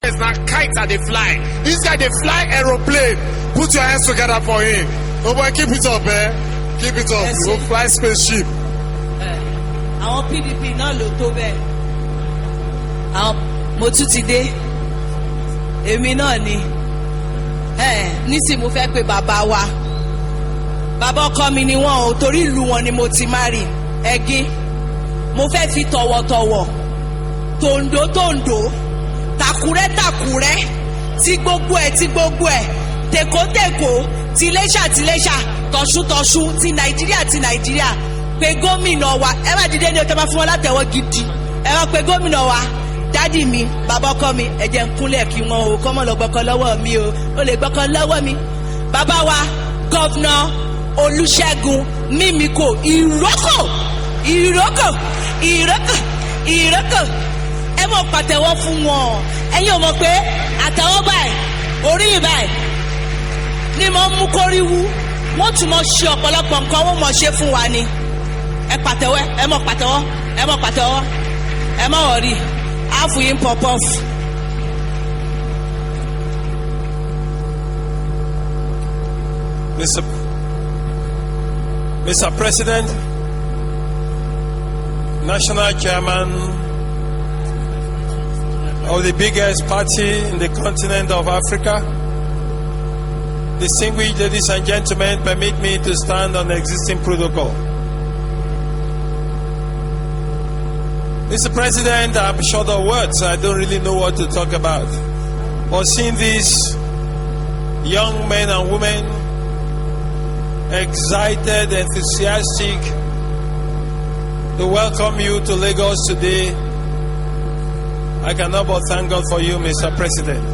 It's not kites that they fly. This guy they fly aeroplane. Put your hands together for him. Oh boy, keep it up, Keep it up. We'll fly spaceship. Àwọn PDP náà ló tó bẹ́ẹ̀. Àwọn mo tún ti dé. Èmi náà ni. Nísìnyí mo fẹ́ pe bàbá wa. Bàbá ọkọ mi ni wọ́n o, torí ìlú wọn ni mo ti marry. Ẹ̀gín. Mo fẹ́ fi tọ̀wọ̀tọ̀wọ̀. Tòǹdó. Tàkúrẹ́. Ti gbogbo ẹ̀. Tèkó. Tiléṣà. Tọ̀ṣú. Ti Nàìjíríà. Pé gómìnà wa. Ẹ má dìde ní ọjọ́ máa fún wọn látẹ̀wọ́ gidi. Ẹ má pe gómìnà wa. Dádì mi, bàbá ọkọ mi, ẹ jẹ́ n kúnlẹ̀ kí wọn o, kọ́mọ lọ gbọ́kàn lọ́wọ́ mi o, ó lè gbọ́kàn lọ́wọ́ mi. Bàbá wa, Gọ́vnà Olúṣẹ́gun Mímíkò Ìrókò. Ẹ mọ̀ pàtẹ́wọ́ fún wọn. Ẹ̀yin ò mọ̀ pé àtẹ́wọ́ báyìí, orí báyìí ni mo mú kórí wú. Wọ́n tún mọ̀ ṣe ọ̀pọ̀lọpọ̀ nǹkan, wọ́n mọ̀ ṣe fún wa ni. Ẹ pàtẹ́wọ́, ẹ mọ̀ pàtẹ́wọ́. Ẹ má wọ̀rí. Half in pop-off. Mr. President, National Chairman of the biggest party in the continent of Africa, distinguished ladies and gentlemen, permit me to stand on the existing protocol. Mr. President, I'm short of words. I don't really know what to talk about. But seeing these young men and women excited, enthusiastic to welcome you to Lagos today, I cannot but thank God for you, Mr. President.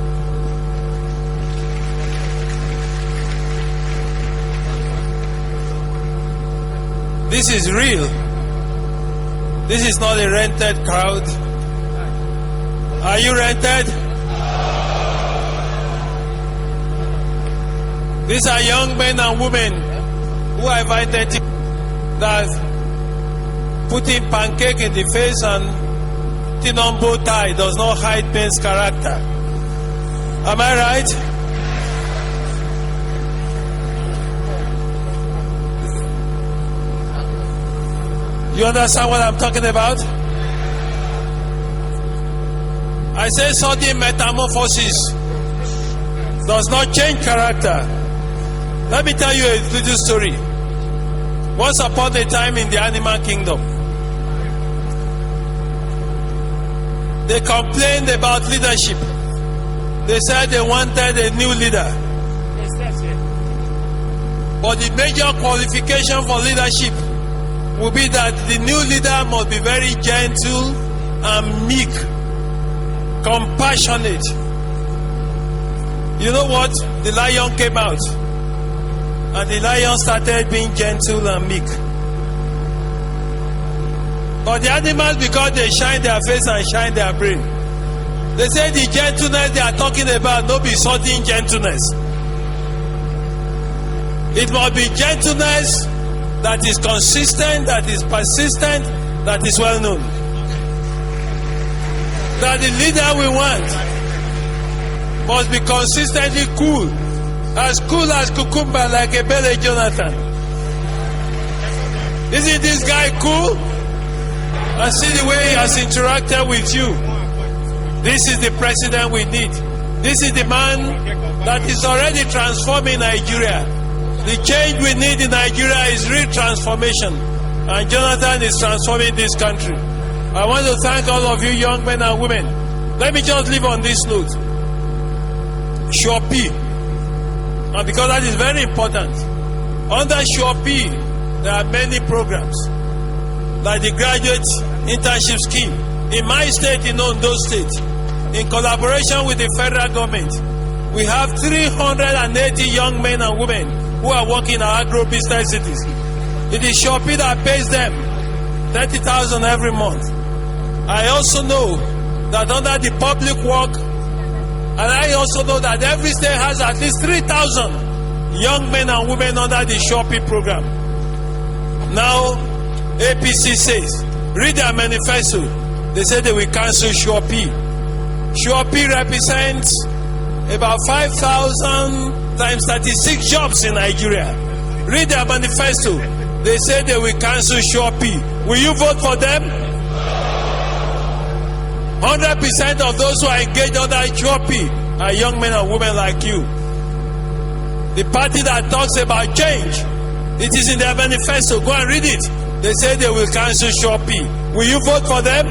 This is real. This is not a rented crowd. Are you rented? These are young men and women who are invited that putting pancake in the face and putting on bow tie does not hide men's character. Am I right? You understand what I'm talking about? I say sudden metamorphosis does not change character. Let me tell you a little story. Once upon a time in the animal kingdom, they complained about leadership. They said they wanted a new leader. But the major qualification for leadership will be that the new leader must be very gentle and meek, compassionate. You know what? The lion came out, and the lion started being gentle and meek. But the animals, because they shine their face and shine their brain, they say the gentleness they are talking about no be sudden gentleness. It must be gentleness that is consistent, that is persistent, that is well known. That the leader we want must be consistently cool as cucumber, like a Bele Jonathan. Isn't this guy cool? I see the way he has interacted with you. This is the president we need. This is the man that is already transforming Nigeria. The change we need in Nigeria is real transformation, and Jonathan is transforming this country. I want to thank all of you young men and women. Let me just leave on this note. SureP, and because that is very important, under SureP there are many programs like the graduate internship scheme. In my state, in Ondo State, in collaboration with the federal government, we have 380 young men and women who are working in our agro-business cities. It is SureP that pays them 30,000 every month. I also know that under the public work, and I also know that every state has at least 3,000 young men and women under the SureP program. Now, APC says, read their manifesto, they say they will cancel SureP. Shuapi represents about 5,000 times 36 jobs in Nigeria. Read their manifesto. They say they will cancel Shuapi. Will you vote for them? 100% of those who are engaged under Shuapi are young men and women like you. The party that talks about change, it is in their manifesto. Go and read it. They say they will cancel Shuapi. Will you vote for them?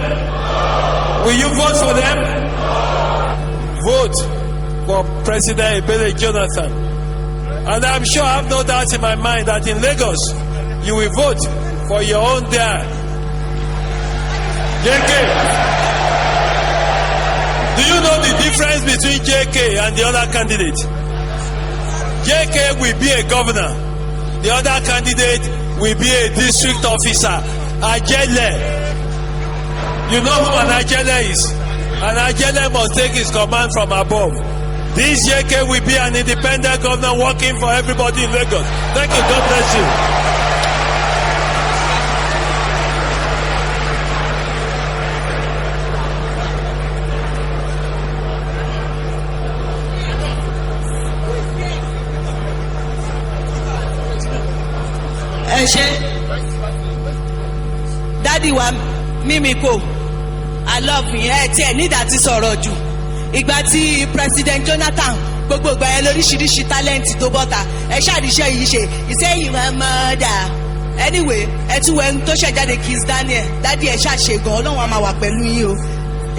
Will you vote for them? Vote for President Ebele Jonathan. And I'm sure, I have no doubt in my mind that in Lagos, you will vote for your own dad. JK. Do you know the difference between JK and the other candidate? JK will be a governor. The other candidate will be a district officer. Ajele. You know who an Ajele is? An Ajele must take his command from above. This JK will be an independent governor working for everybody in Lagos. Thank you. God bless you. Ẹ ṣé dádì wa Mímíkò I love you ẹ tiẹ̀ nídàá ti sọ̀rọ̀ jù ìgbà tí President Jonathan gbogbo ìgbà yẹn lóríṣiríṣi tálẹ́ǹtì tó bọ́ta ẹ ṣàdíṣẹ́ yìí ṣe ìṣẹ́yìn máa mọ́ dà anyway ẹ tún wẹ́n tó ṣẹ̀jáde Kiss Daniel dádì ẹ ṣàṣe gan Ọlọ́run á máa wà pẹ̀lú yín o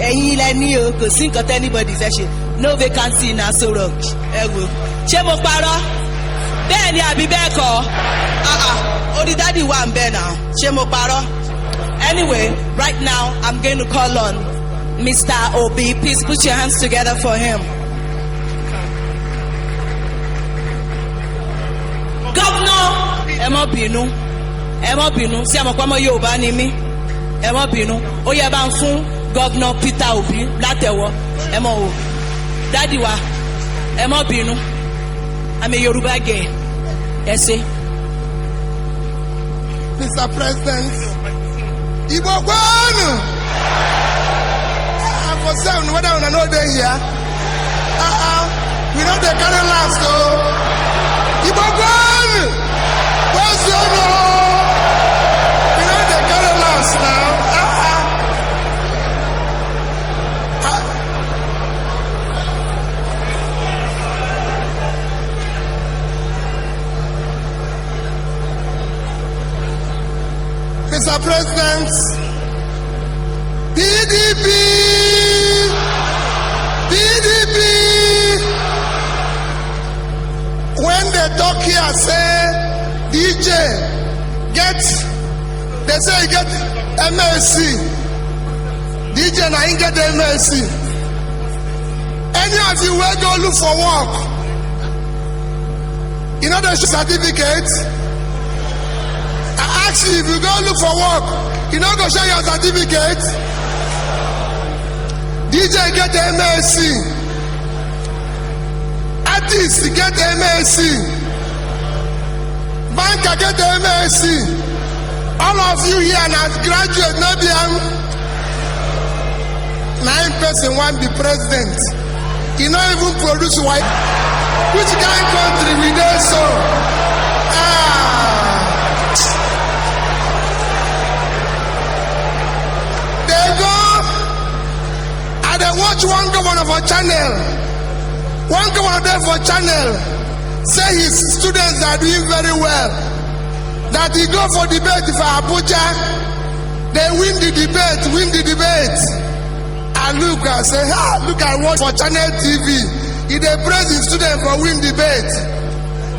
ẹ̀yin ilẹ̀ ní o kò sí nǹkan tẹ́ anybody fẹ́ ṣe no vacancy in Aso Rock ẹ wò ṣé mo parọ́ bẹ́ẹ̀ ni àbí bẹ́ẹ̀ kọ́ orí dádì wà ń bẹ̀ náà ṣé mo parọ́ anyway right now I'm going to call on Mr. Obi. Please put your hands together for him. Governor ẹ má bínú sí àmọ́ pọ́nmọ́ Yorùbá ni mí ẹ má bínú ó yẹ bá ń fún Governor Peter Obi látẹ̀wọ́ ẹ mọ̀ o dádì wa ẹ má bínú I'm a Yoruba girl ẹ ṣé. Mr. President, Igbo Gwanu! For seven, whether or not they're here, we know they carry last, though. Igbo Gwanu! Where's your no? We know they carry last now. Mr. President, PDP, when they talk here, say, DJ, they say you get MSc. DJ, now you get the MSc. Any of you will go look for work. You know the certificate? Actually, if you go look for work, you not go show your certificate. DJ get the MSc. Artist get the MSc. Banker get the MSc. All of you here now graduate, not be 9 person want be president. You not even produce white. Which kind of country we there so? Watch one governor for channel. One governor there for channel. Say his students are doing very well. That he go for debate for Abuja. They win the debate. And look, I say, look, I watch for channel TV. He they praise his students for win debate.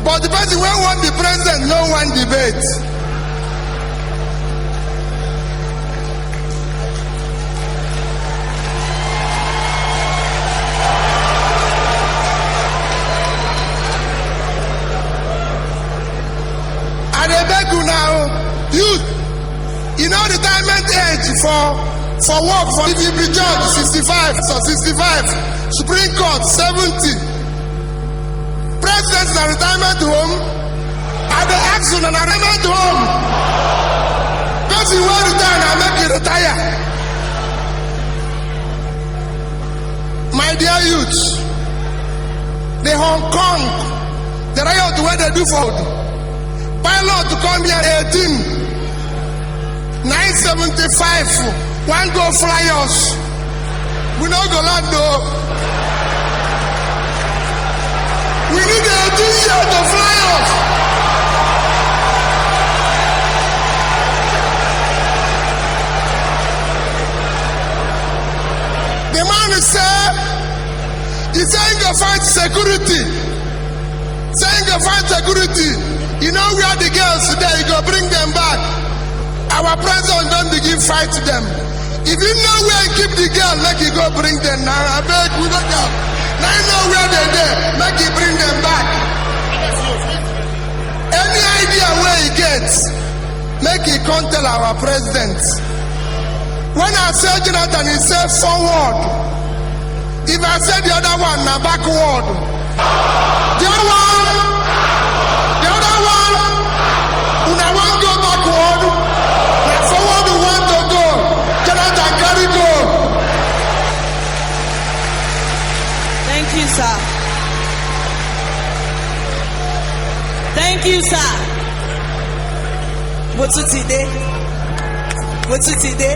But the person who won the president, no one debate. Now, youth, you know retirement age for work for if you be judge 65 or 65, Supreme Court 70, President in a retirement home, and the action in a retirement home. Because you will retire and make you retire. My dear youth, the Hong Kong, the riot where they do for pilot to come here 975, one go fly us. We no go land though. We need 18 years to fly us. The man is he's saying go fight security. Saying go fight security. You know where the girls today, you go bring them back. Our president don't begin fight them. If you know where you keep the girl, make you go bring them now. I beg we don't go. Now you know where they're there, make you bring them back. Any idea where he gets, make you come tell our president. When I say Jonathan, he said forward. If I say the other one, now backward. The other one, when I want to go backward, now forward we want to go. Jonathan, carry go. Thank you, sir. Thank you, sir. Mo tún ti dé.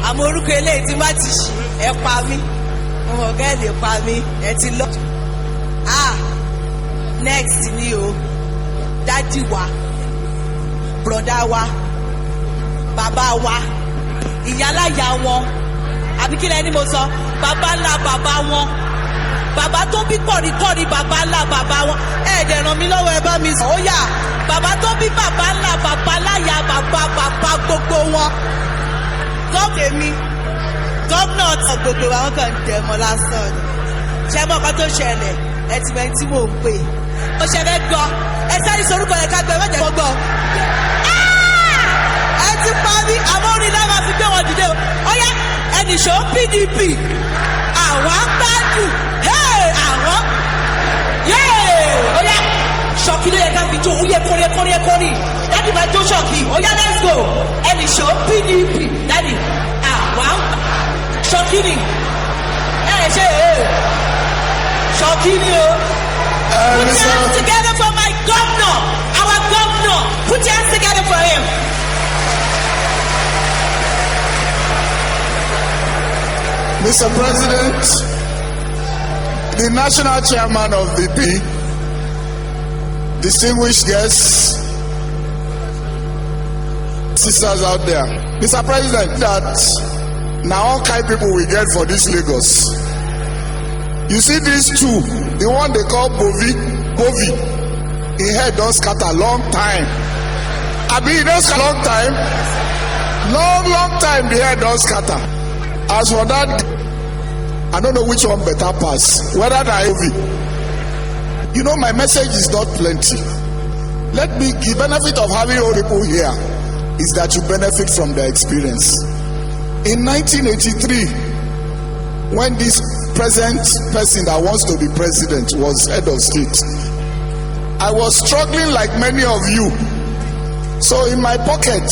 Àmọ́ orúkọ eléyìí tí má ti ṣì ẹ pa mí. Ọmọ ọ̀gá ẹ̀ lè pa mí. Ẹ ti lọ. Next ni o. Dádì wa. Brọ̀dá wa. Bàbá wa. Ìyáláyà wọn. Àbí kí lẹ́ni mo sọ? Bàbá ńlá bàbá wọn. Bàbá tó bí kọ̀ríkọ̀rí bàbá ńlá bàbá wọn. Ẹ̀ẹ́dẹ̀ ràn mí lọ́wọ́ ẹ bá mi sọ. Ó yá. Bàbá tó bí bàbá ńlá bàbá láyà bàbá gbogbo wọn. Gọ́ọ̀mù mi, gómìnà ọ̀tọ̀ gbogbo àwọn kan dẹ̀ mọ́ lásán ni. Ṣé mọ́ ọkọ tó ṣẹlẹ̀ ẹ ti mẹ́rin tí mò ń pè. Ó ṣe fẹ́ gbọ́ ẹ sáré sorúkọ yẹn ká gbẹ mọ́jẹ̀ kó gbọ́. Ẹ ti pa mí àwọn orin náà máa fi gbé wọn dìde o. Ó yá ẹnìṣó PDP àwọn gbádùn àwọn ó yá ṣọ́kì ló yẹ ká fi jó ó yẹ kórè. Dádì máa jó ṣọ́kì ó yá let's go ẹnìṣó PDP dádì àwọn ṣọ́kì ni ṣe ṣọ́kì ni o. Put your hands together for my governor, our governor. Put your hands together for him. Mr. President, the national chairman of the P, distinguished guests, sisters out there. Mr. President, that now all kind people we get for this Lagos. You see these two, the one they call Bovi, in head don't scatter long time. Abi, it don't scatter long time. Long time the head don't scatter. As for that, I don't know which one better pass. Whether that Bovi. You know, my message is not plenty. Let me give benefit of having old people here is that you benefit from their experience. In 1983, when this present person that wants to be president was head of state, I was struggling like many of you. So in my pocket,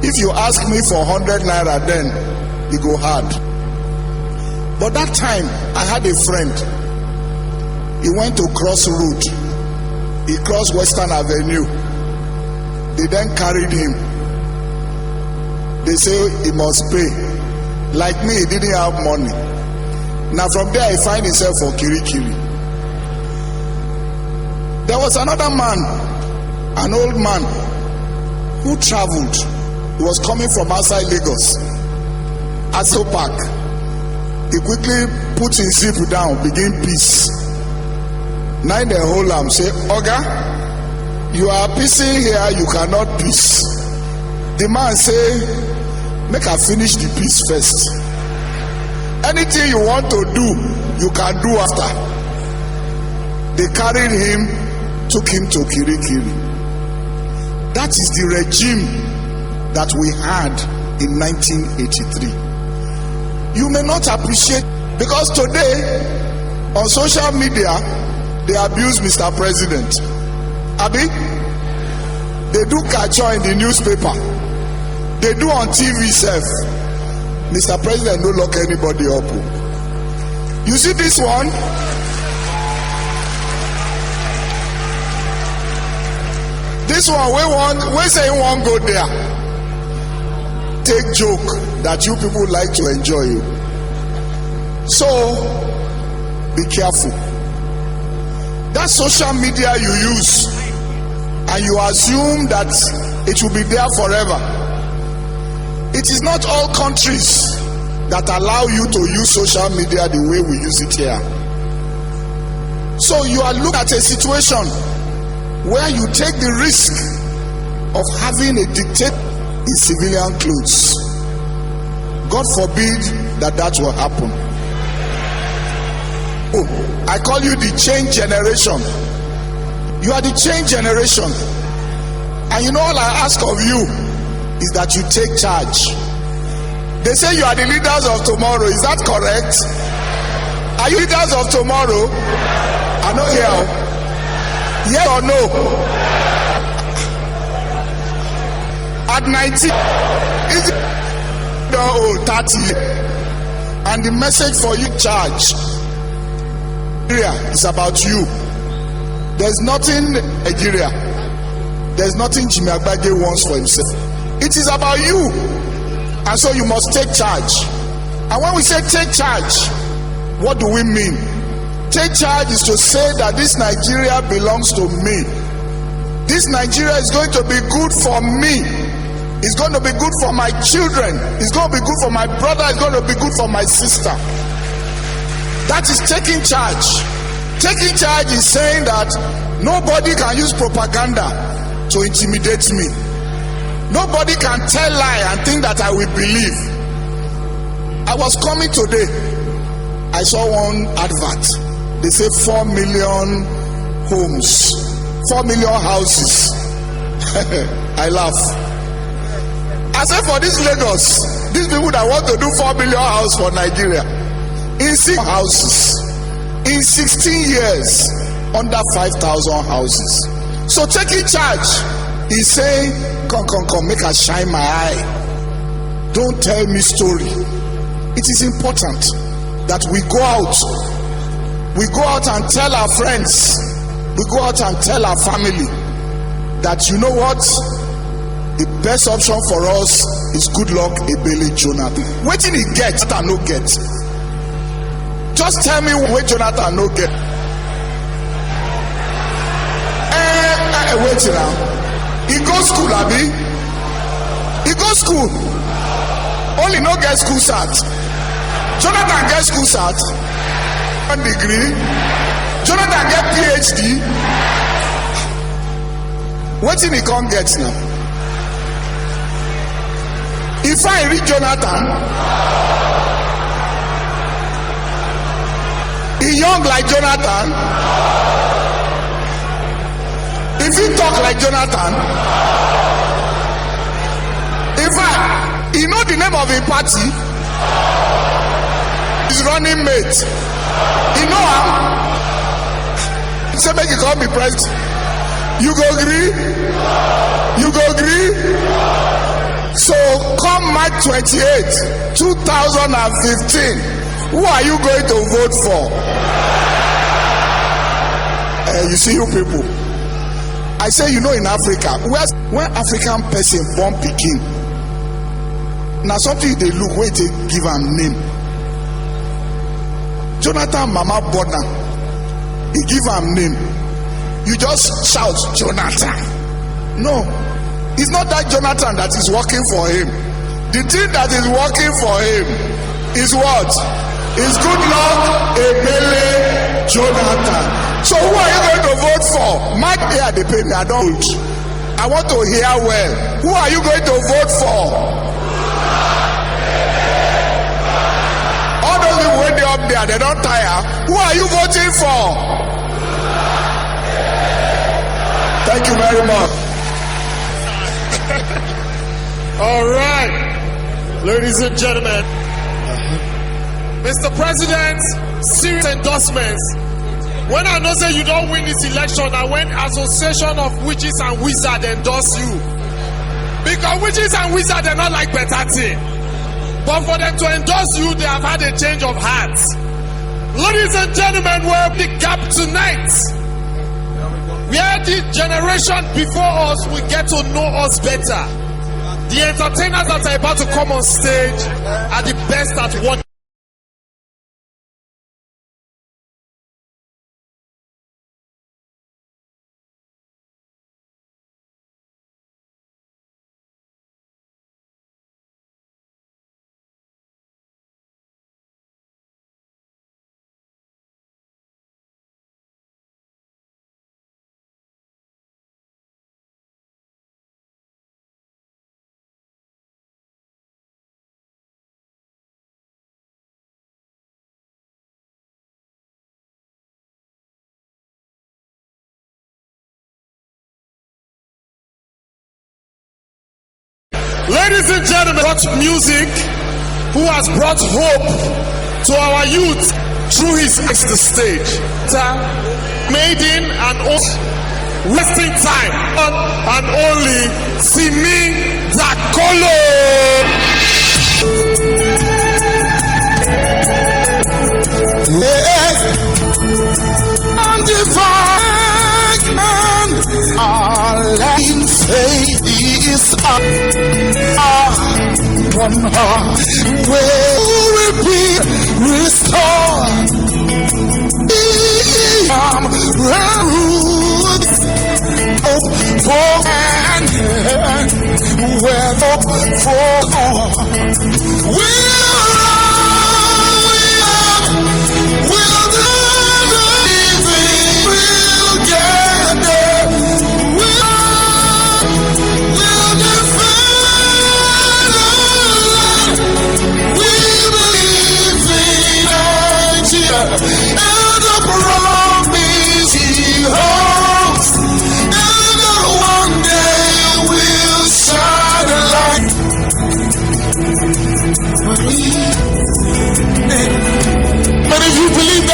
if you ask me for 100 naira, then it go hard. But that time, I had a friend. He went to Cross Road. He crossed Western Avenue. They then carried him. They say he must pay. Like me, he didn't have money. Now from there, he find himself for Kirikiri. There was another man, an old man, who traveled. He was coming from outside Lagos, Aso Park. He quickly put his zip down, begin peace. Now they hold him, say, Oga, you are peacing here, you cannot peace. The man say, make I finish the peace first. Anything you want to do, you can do after. They carried him, took him to Kirikiri. That is the regime that we had in 1983. You may not appreciate, because today on social media they abuse Mr. President. Abi, they do catch in the newspaper, they do on TV self. Mr. President no lock anybody up. You see this one? This one, we say you won't go there. Take joke that you people like to enjoy you. So, be careful. That social media you use, and you assume that it will be there forever. It is not all countries that allow you to use social media the way we use it here. So you are looking at a situation where you take the risk of having a dictator in civilian clothes. God forbid that will happen. Oh, I call you the change generation. You are the change generation. And you know, all I ask of you is that you take charge. They say you are the leaders of tomorrow. Is that correct? Are you leaders of tomorrow? I know here. Yes or no? At 19, is it 30? And the message for you, charge. It's about you. There's nothing Nigeria. There's nothing Jimmy Agbage wants for himself. It is about you. And so you must take charge. And when we say take charge, what do we mean? Take charge is to say that this Nigeria belongs to me. This Nigeria is going to be good for me. It's going to be good for my children. It's going to be good for my brother. It's going to be good for my sister. That is taking charge. Taking charge is saying that nobody can use propaganda to intimidate me. Nobody can tell lie and think that I will believe. I was coming today. I saw one advert. They say 4 million homes, 4 million houses. I laugh. I said, for this Lagos, these people that want to do 4 million houses for Nigeria, in 6 houses, in 16 years, under 5,000 houses. So taking charge is saying, come, make us shine my eye. Don't tell me story. It is important that we go out. We go out and tell our friends. We go out and tell our family that, you know what? The best option for us is Goodluck Ebele Jonathan. What did he get that I no get? Just tell me what Jonathan no get. Wait now. He go school, Abi. He go school. Only no get school cert. Jonathan get school cert. 1 degree. Jonathan get PhD. What did he come get now? If I read Jonathan, he young like Jonathan. If he talk like Jonathan, in fact, he know the name of a party. His running mate. He know him. He say make he come be president. You go agree? You go agree? So come March 28, 2015, who are you going to vote for? You see, you people, I say, you know, in Africa, when African person born pikin, now something they look where they give am name. Jonathan Mama Bona, he give am name. You just shout Jonathan. No, it's not that Jonathan that is working for him. The thing that is working for him is what? Is Goodluck Ebele Jonathan. So who are you going to vote for? Mark here, they pay me. I don't. I want to hear well. Who are you going to vote for? All those people when they up there, they don't tire. Who are you voting for? Thank you very much. All right, ladies and gentlemen, Mr. President, serious endorsements. When I know say you don't win this election, I went Association of Witches and Wizards endorse you. Because witches and wizards, they're not like better thing. But for them to endorse you, they have had a change of hearts. Ladies and gentlemen, we're the gap tonight. Where the generation before us will get to know us better. The entertainers that are about to come on stage are the best at what. Ladies and gentlemen, brought music, who has brought hope to our youth through his the stage. Maiden and wasting time and only Simi Dakolo. Yes, I'm divine, our in faith is one heart will be restored. Roots hope for and where hope for all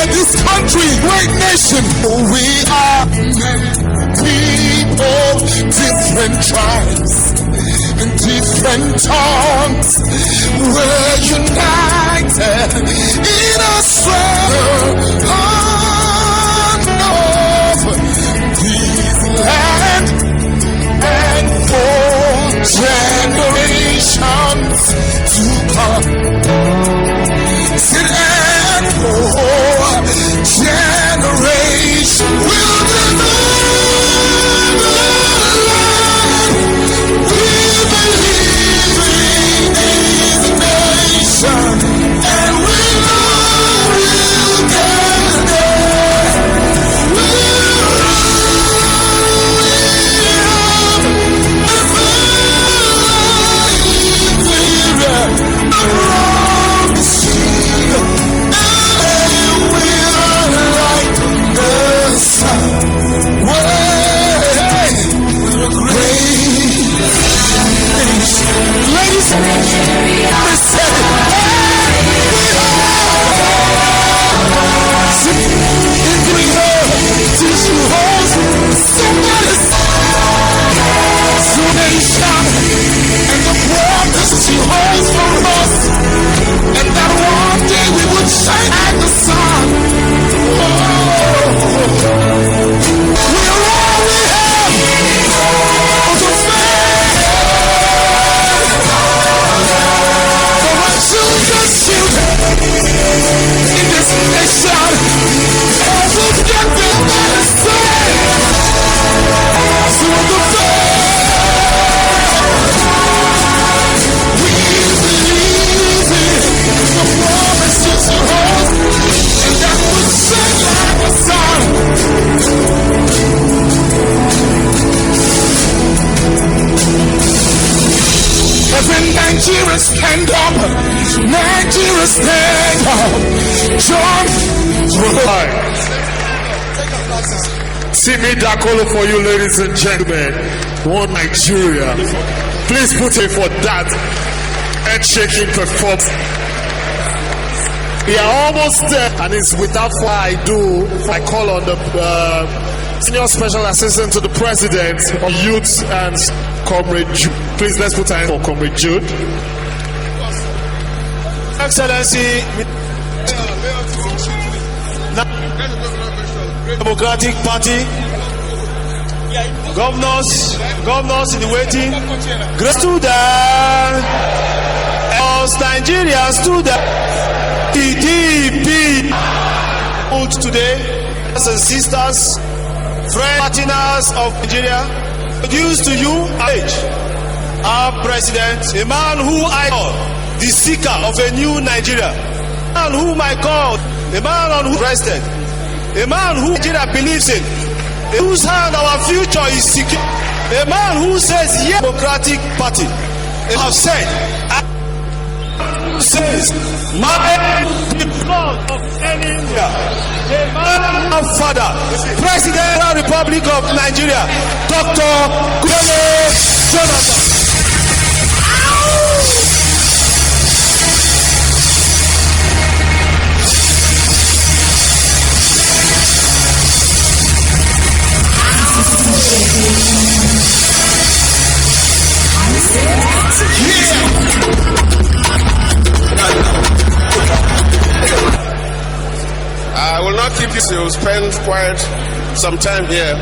this country, great nation, we are people, different tribes and different tongues. We're united in a struggle of this land and for generations to come. Sit and for generation will deliver. We believe in this nation, and we know we'll get there. Nigeria stand up, Nigeria stand up. John, Simi Dakolo for you, ladies and gentlemen. One Nigeria. Please put in for that head-shaking performance. We are almost there, and it's without far ado, I call on the Senior Special Assistant to the President of Youth and Comrade Jude. Please, let's put time for Comrade Jude. Excellency, Democratic Party, governors in the waiting, great students, Nigerian students, PDP. Today, brothers and sisters, friends, partners of Nigeria, introduce to you our president, a man who I call the seeker of a new Nigeria, a man whom I call a man on who rested, a man who Nigeria believes in, in whose hand our future is secure, a man who says yes, Democratic Party, have said, says, the blood of any India, a man of father, President of the Republic of Nigeria, Dr. Goodluck Jonathan. I will not keep you. You'll spend quite some time here.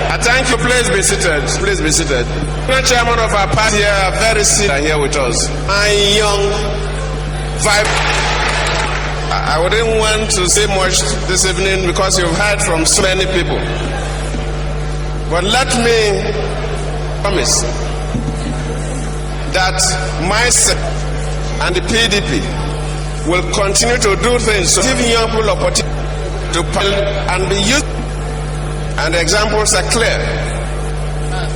I thank you. Please be seated. Please be seated. The chairman of our party here, very senior, here with us. My young vibe. I wouldn't want to say much this evening because you've heard from so many people. But let me promise that myself and the PDP will continue to do things to give young people opportunity to and be used. And the examples are clear.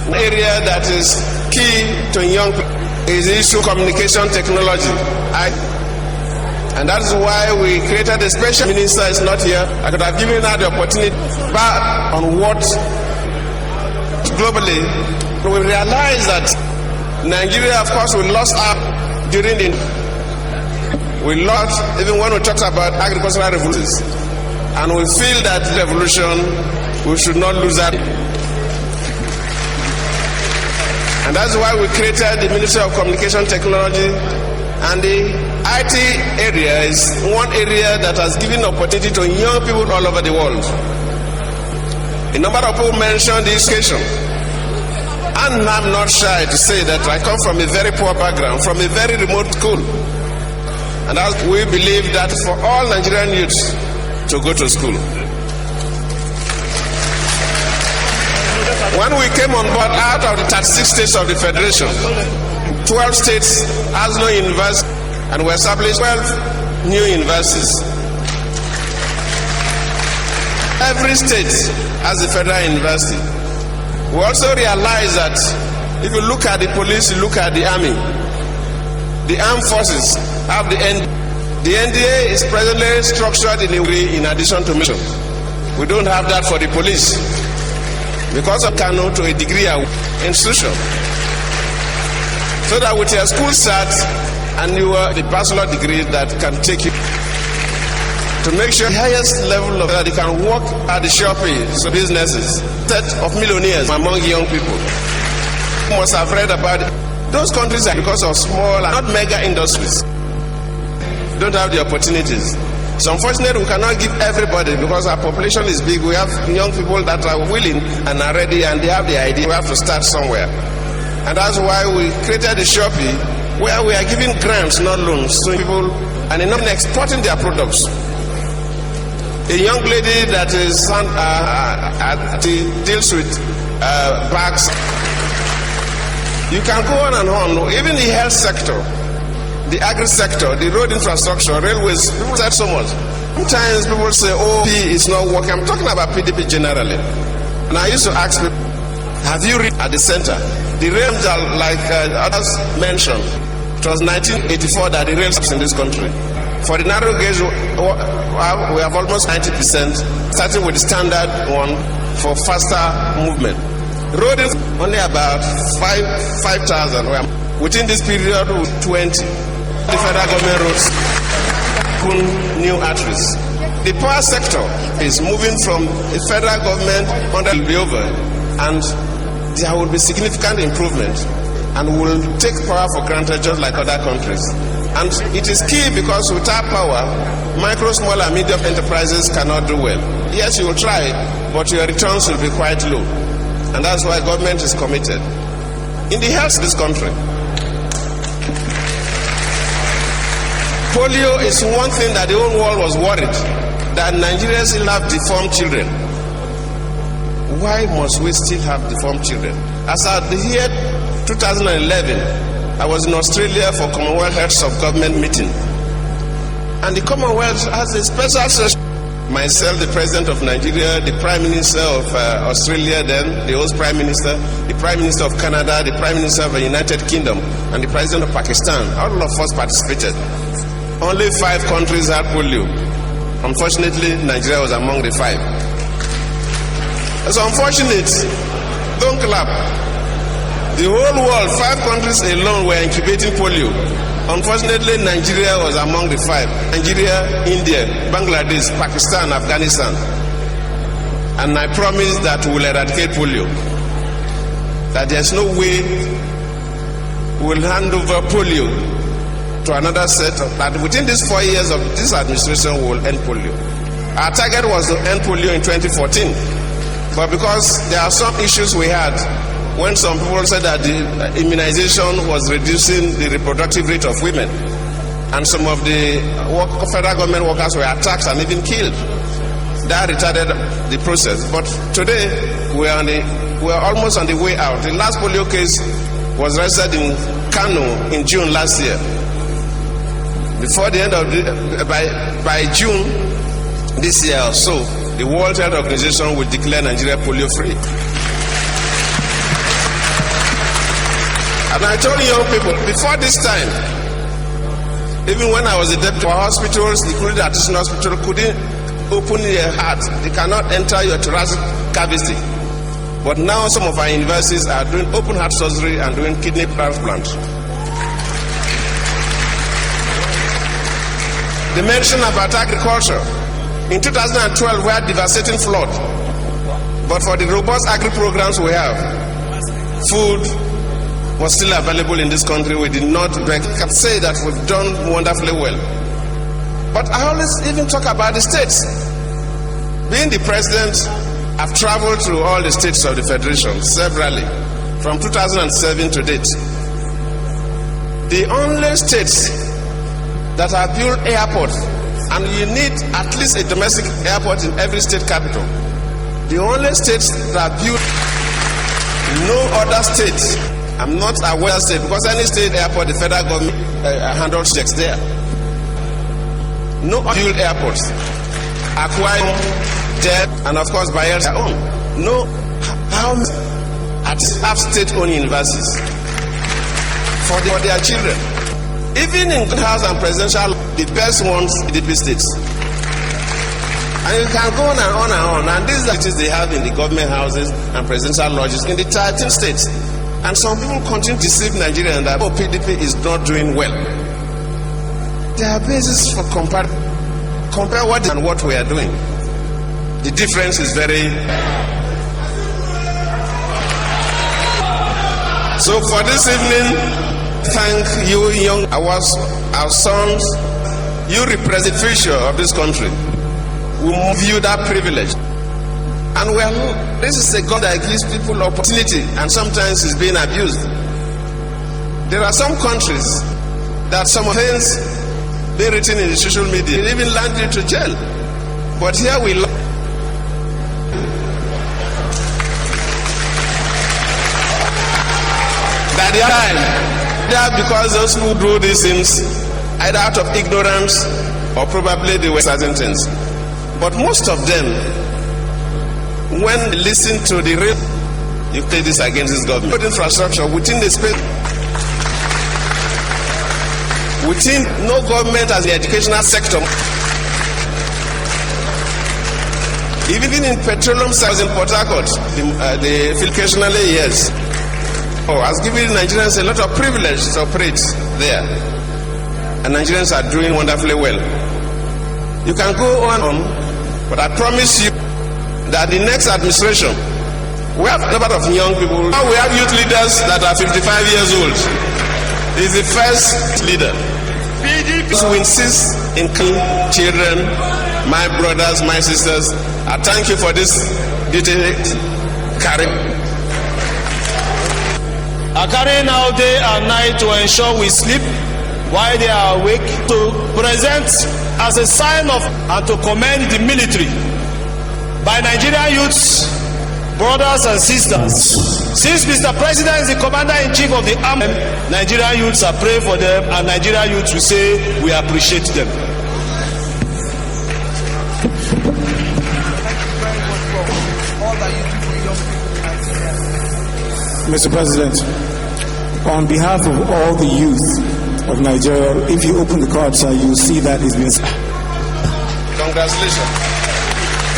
An area that is key to young people is the issue of communication technology. And that is why we created a special minister. Is not here. I could have given her the opportunity, but on what globally we realize that Nigeria, of course, we lost out during the even when we talked about agricultural revolutions, and we feel that revolution we should not lose that. And that's why we created the Ministry of Communication Technology, and the IT area is one area that has given opportunity to young people all over the world. A number of people mentioned education, and I'm not shy to say that I come from a very poor background, from a very remote school, and as we believe that for all Nigerian youths to go to school. When we came on board, out of the 36 states of the Federation, 12 states has no university, and we established 12 new universities. Every state has a federal university. We also realize that if you look at the police, you look at the army, the armed forces have the NDA. The NDA is presently structured in a way in addition to mission. We don't have that for the police because of Kano to a degree institution. So that with your school cert and the bachelor degree that can take you to make sure the highest level of that they can work at the shopping, so businesses, set of millionaires among young people. You must have read about it. Those countries are because of small and not mega industries. Don't have the opportunities. So unfortunately we cannot give everybody because our population is big. We have young people that are willing and are ready and they have the idea. We have to start somewhere. And that's why we created the Shopee, where we are giving grants, not loans, to people and in exporting their products. A young lady that is deals with bags. You can go on and on. Even the health sector, the agri sector, the road infrastructure, railways, people said so much. Sometimes people say, oh, P is not working. I'm talking about PDP generally. And I used to ask people, have you read at the center? The rails are like others mentioned. It was 1984 that the rails in this country. For the narrow gauge, we have almost 90%, starting with the standard one for faster movement. Road is only about 5,000. Within this period, 20. The federal government roads, new arteries. The power sector is moving from the federal government under will be over, and there will be significant improvement. and will take power for granted just like other countries. And it is key because without power, micro, small and medium enterprises cannot do well. Yes, you will try, but your returns will be quite low. And that's why government is committed. In the health of this country, polio is one thing that the whole world was worried, that Nigerians still have deformed children. Why must we still have deformed children? As at the year 2011, I was in Australia for Commonwealth Heads of Government meeting. And the Commonwealth has a special session. Myself, the President of Nigeria, the Prime Minister of Australia then, the host Prime Minister, the Prime Minister of Canada, the Prime Minister of the United Kingdom, and the President of Pakistan. All of us participated. Only 5 countries had polio. Unfortunately, Nigeria was among the 5. It's unfortunate. Don't clap. The whole world, 5 countries alone were incubating polio. Unfortunately, Nigeria was among the 5. Nigeria, India, Bangladesh, Pakistan, Afghanistan. And I promise that we will eradicate polio. That there's no way we will hand over polio to another set of, that within these 4 years of this administration we will end polio. Our target was to end polio in 2014. But because there are some issues we had, when some people said that the immunization was reducing the reproductive rate of women, and some of the federal government workers were attacked and even killed, that retarded the process. But today, we are almost on the way out. The last polio case was registered in Kano in June last year. Before the end of by June this year or so, the World Health Organization will declare Nigeria polio free. And I told young people, before this time, even when I was a deputy, our hospitals, including the Artisan Hospital, couldn't open their heart. They cannot enter your thoracic cavity. But now some of our universities are doing open heart surgery and doing kidney transplant. They mentioned about agriculture. In 2012, we had devastating flood. But for the robust agri programs we have, food was still available in this country. We did not beg. I can say that we've done wonderfully well. But I always even talk about the states. Being the president, I've traveled through all the states of the Federation severally, from 2007 to date. The only states that have built airports, and you need at least a domestic airport in every state capital. The only states that have built, no other state. I'm not aware of state, because any state airport, the federal government handles checks there. No built airports. Acquire, Jet, and of course Bayel's own. No, how have state-owned universities for their children. Even in House and presidential, the best ones in the states. And you can go on and on and on. And these are the things they have in the government houses and presidential lodges in the 13 states. And some people continue to deceive Nigerians that PDP is not doing well. There are bases for compare what and what we are doing. The difference is very. So for this evening, thank you, young our sons. You represent the future of this country. We give you that privilege. And this is a God that gives people opportunity, and sometimes it's being abused. There are some countries that some things being written in the social media even land you to jail. But here we learn that the time, because those who do these things either out of ignorance or probably they were certain things. But most of them, when they listen to the real, you play this against this government. Put infrastructure within the space, within no government as the educational sector. Even in petroleum sectors in Port Harcourt, the occasionally yes, has given Nigerians a lot of privilege to operate there, and Nigerians are doing wonderfully well. You can go on, but I promise you that the next administration We have a lot of young people. Now we have youth leaders that are 55 years old. He's the first leader. So we insist in children, my brothers, my sisters. I thank you for this duty, Karim. Are carrying out day and night to ensure we sleep while they are awake, to present as a sign of and to commend the military by Nigerian youths, brothers and sisters. Since Mr. President is the commander-in-chief of the army, Nigerian youths are praying for them, and Nigerian youths will say we appreciate them. Mr. President, on behalf of all the youth of Nigeria, if you open the cards, you'll see that it's been. Congratulations.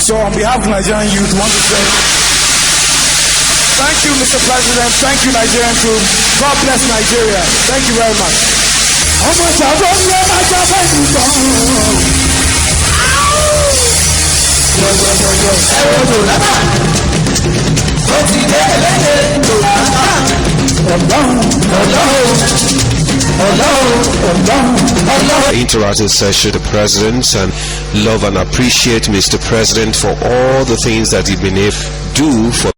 So on behalf of Nigerian youth, I want to say thank you, Mr. President. Thank you, Nigerian troops. God bless Nigeria. Thank you very much. Interactive session, the president, and love and appreciate Mr. President for all the things that he's been able to do for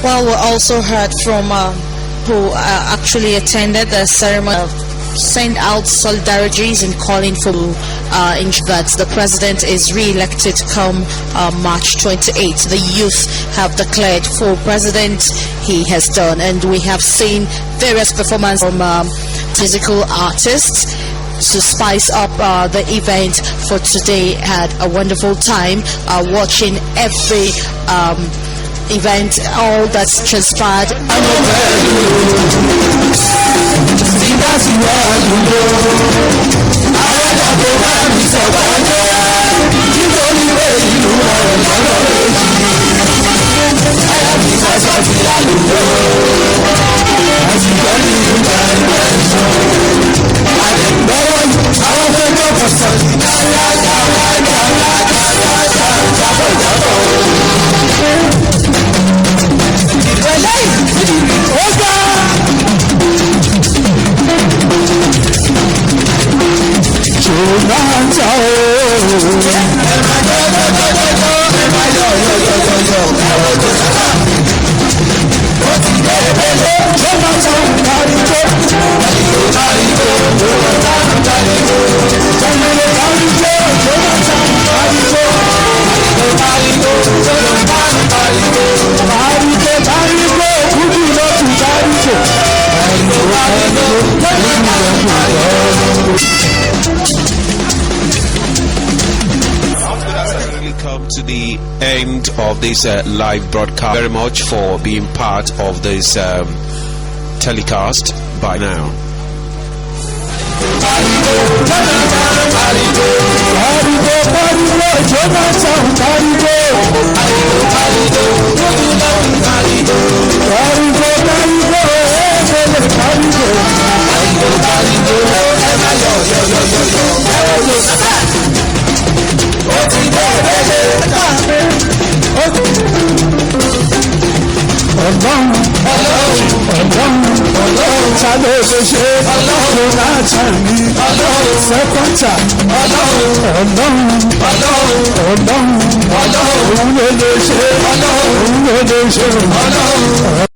Well, we also heard from who actually attended the ceremony send out solidarities and calling for that the president is re-elected come March 28th. The youth have declared for president he has done, and we have seen various performances from musical artists to spice up the event for today. Had a wonderful time watching every event, all that's transpired. Come to the end of this live broadcast. Very much for being part of this telecast by now. Ọlọ́run